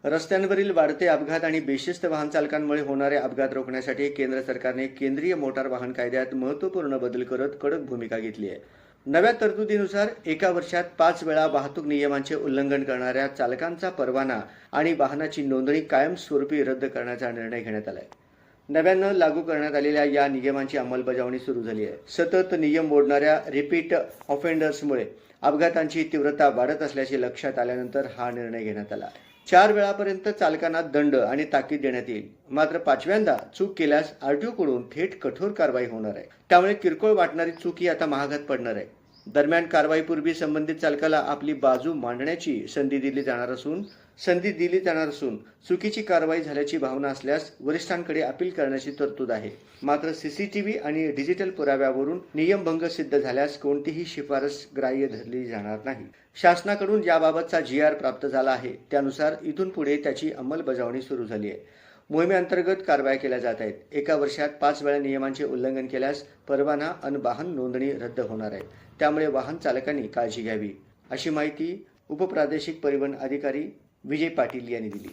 रस्त्यांवरील वाढते अपघात आणि बेशिस्त वाहन चालकांमुळे होणारे अपघात रोखण्यासाठी केंद्र सरकारने केंद्रीय मोटार वाहन कायद्यात महत्त्वपूर्ण बदल करत कडक भूमिका घेतली आहे. नव्या तरतुदीनुसार एका वर्षात 5 वेळा वाहतूक नियमांचे उल्लंघन करणाऱ्या चालकांचा परवाना आणि वाहनाची नोंदणी कायमस्वरूपी रद्द करण्याचा निर्णय घेण्यात आला आहे. नव्यानं लागू करण्यात आलेल्या या नियमांची अंमलबजावणी सुरू झाली आहे. सतत नियम मोडणाऱ्या रिपीट ऑफेंडर्समुळे अपघातांची तीव्रता वाढत असल्याचे लक्षात आल्यानंतर हा निर्णय घेण्यात आला. 4 वेळापर्यंत चालकांना दंड आणि ताकीद देण्यात येईल. मात्र 5व्यांदा चूक केल्यास आरटीओकडून थेट कठोर कारवाई होणार आहे. त्यामुळे किरकोळ वाटणारी चूक ही आता महागात पडणार आहे. दरम्यान कारवाईपूर्वी संबंधित चालकाला आपली बाजू मांडण्याची संधी दिली जाणार असून चुकीची कारवाई झाल्याची भावना असल्यास वरिष्ठांकडे अपील करण्याची तरतूद आहे. मात्र सीसीटीव्ही आणि डिजिटल पुराव्यावरून नियमभंग सिद्ध झाल्यास कोणतीही शिफारस ग्राह्य धरली जाणार नाही. शासनाकडून याबाबतचा GR प्राप्त झाला आहे. त्यानुसार इथून पुढे त्याची अंमलबजावणी सुरू झाली आहे. मोहिमेअंतर्गत कारवाया केल्या जात आहेत. एका वर्षात 5 वेळा नियमांचे उल्लंघन केल्यास परवाना आणि वाहन नोंदणी रद्द होणार आहे. त्यामुळे वाहन चालकांनी काळजी घ्यावी, अशी माहिती उपप्रादेशिक परिवहन अधिकारी विजय पाटील यांनी दिली.